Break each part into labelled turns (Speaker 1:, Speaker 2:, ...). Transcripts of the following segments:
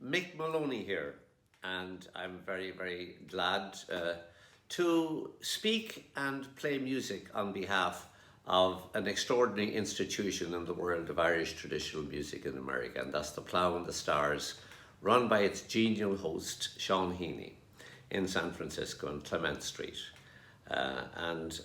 Speaker 1: Mick Moloney here, and I'm very, very glad to speak and play music on behalf of an extraordinary institution in the world of Irish traditional music in America, and that's the Plough and the Stars, run by its genial host, Sean Heaney, in San Francisco on Clement Street. I've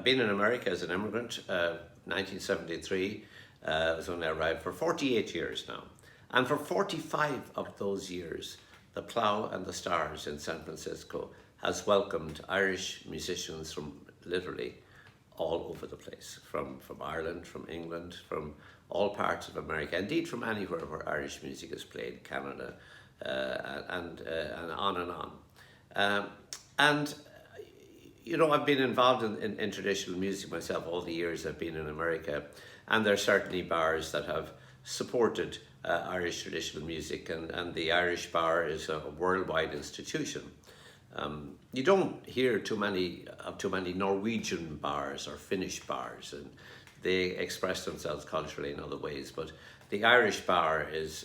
Speaker 1: been in America as an immigrant, 1973, was when I arrived, for 48 years now. And for 45 of those years, the Plough and the Stars in San Francisco has welcomed Irish musicians from literally all over the place, from Ireland, from England, from all parts of America, indeed from anywhere where Irish music is played, Canada, and on. You know, I've been involved in traditional music myself all the years I've been in America, and there are certainly bars that have supported Irish traditional music, and the Irish Bar is a worldwide institution. You don't hear too many Norwegian bars or Finnish bars, and they express themselves culturally in other ways, but the Irish Bar is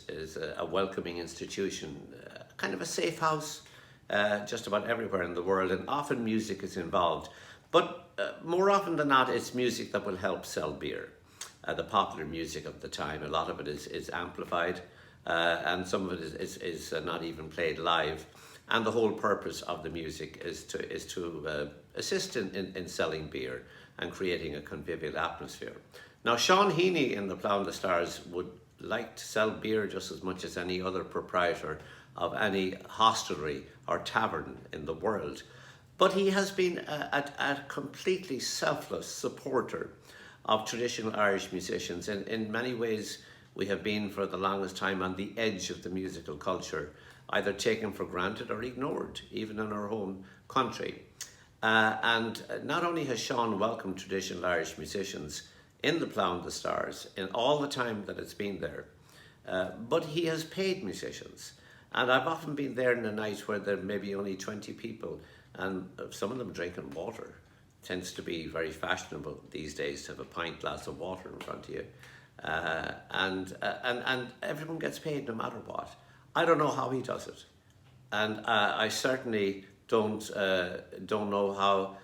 Speaker 1: a welcoming institution, kind of a safe house just about everywhere in the world, and often music is involved. But more often than not, it's music that will help sell beer. The popular music of the time, a lot of it is amplified, and some of it is not even played live. And the whole purpose of the music is to assist in selling beer and creating a convivial atmosphere. Now, Sean Heaney in the Plough and the Stars would like to sell beer just as much as any other proprietor of any hostelry or tavern in the world. But he has been a completely selfless supporter of traditional Irish musicians. And in many ways, we have been for the longest time on the edge of the musical culture, either taken for granted or ignored, even in our home country. And not only has Sean welcomed traditional Irish musicians in the Plough and the Stars in all the time that it's been there, but he has paid musicians. And I've often been there in a night where there may be only 20 people, and some of them drinking water. Tends to be very fashionable these days to have a pint glass of water in front of you, and everyone gets paid no matter what. I don't know how he does it, and I certainly don't know how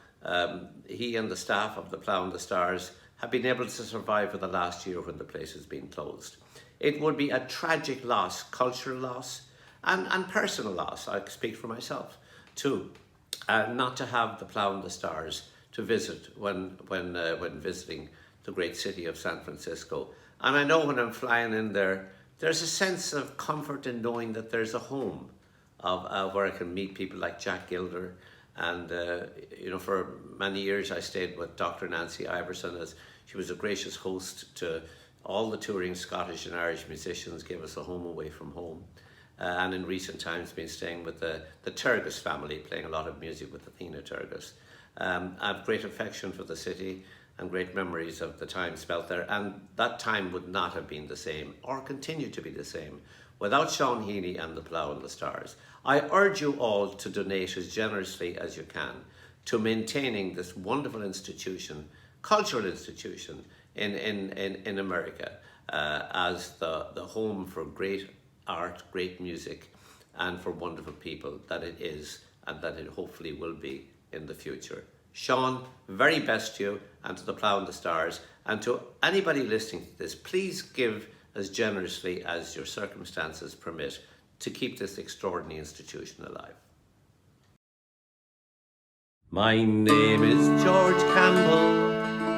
Speaker 1: he and the staff of the Plough and the Stars have been able to survive for the last year when the place has been closed. It would be a tragic loss, cultural loss, and personal loss. I speak for myself too, not to have the Plough and the Stars to visit when visiting the great city of San Francisco. And I know when I'm flying in there, there's a sense of comfort in knowing that there's a home of where I can meet people like Jack Gilder. And you know, for many years I stayed with Dr. Nancy Iverson, as she was a gracious host to all the touring Scottish and Irish musicians, gave us a home away from home. And in recent times been staying with the Tergis family, playing a lot of music with Athena Tergis. I have great affection for the city and great memories of the time spent there, and that time would not have been the same or continue to be the same without Sean Heaney and the Plough and the Stars. I urge you all to donate as generously as you can to maintaining this wonderful institution, cultural institution in America, as the home for great art, great music, and for wonderful people that it is, and that it hopefully will be in the future. Sean, very best to you and to the Plough and the Stars, and to anybody listening to this, please give as generously as your circumstances permit to keep this extraordinary institution alive. My name is George Campbell.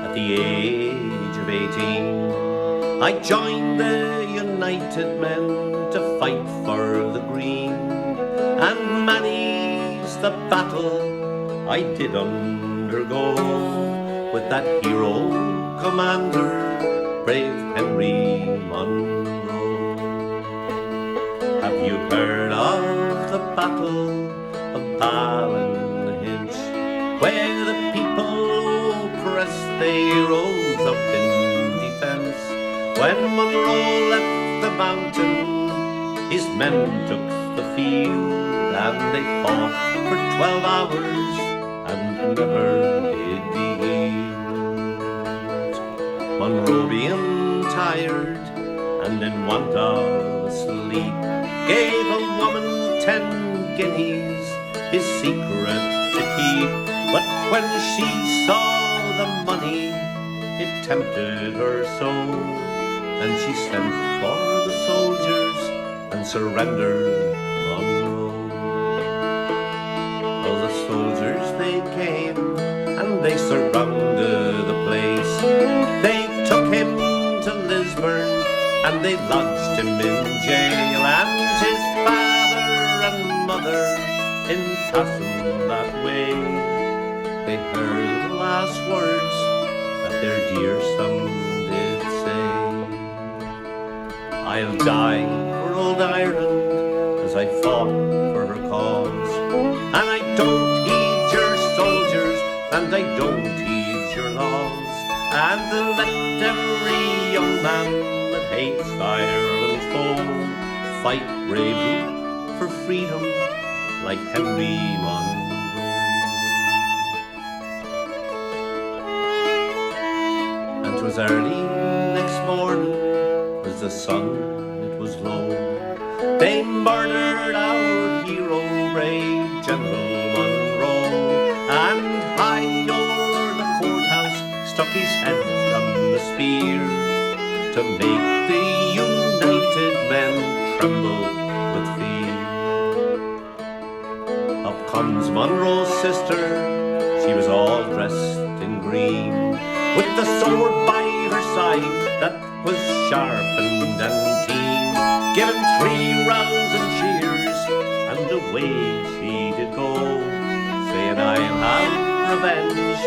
Speaker 1: At the age of 18, I joined the United Men to fight for the green, and many's the battle I did undergo with that hero commander, brave Henry Monroe. Have you heard of the Battle of Ballinhinch, where the people oppressed, they rose up in defence? When Monroe left the mountain, his men took the field, and they fought for 12 hours and never did yield. Monroe being tired and in want of sleep gave a woman 10 guineas, his secret to keep. But when she saw the money, it tempted her so, and she sent for the soldiers and surrendered Monroe. Well, the soldiers, they came and they surrounded the place. They took him to Lisburn and they lodged him in jail, and his father and mother in passing that way, they heard the last words that their dear son did say. I'll die for old Ireland as I fought for her cause, and I don't heed your soldiers and I don't heed your laws, and let every young man that hates Ireland's foe fight bravely for freedom like Henry Monroe. And 'twas early next morning, as the sun it was low, they murdered our hero, brave General Monroe, and high o'er the courthouse stuck his head on the spear, to make the united men tremble with fear. Up comes Monroe's sister, she was all dressed in green, with the sword by her side that was sharpened and keen, giving 3 rousing cheers, and away she did go, saying, I'll have revenge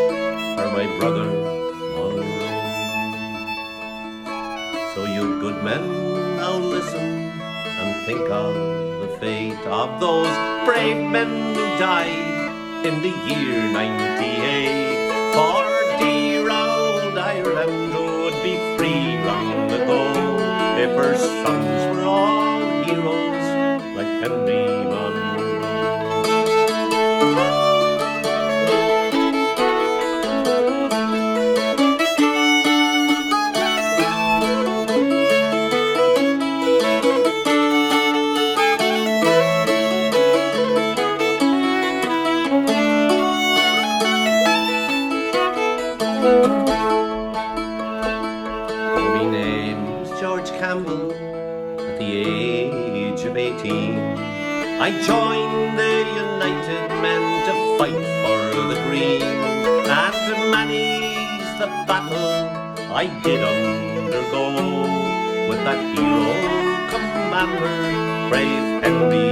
Speaker 1: for my brother Monroe. So you good men, now listen and think of the fate of those brave men who died in the year 98, for dear old Ireland would be free long ago if her sons were all heroes like Henry Monroe. At the age of 18, I joined the United Men to fight for the Green, and many's the battle I did undergo with that hero commander, brave Henry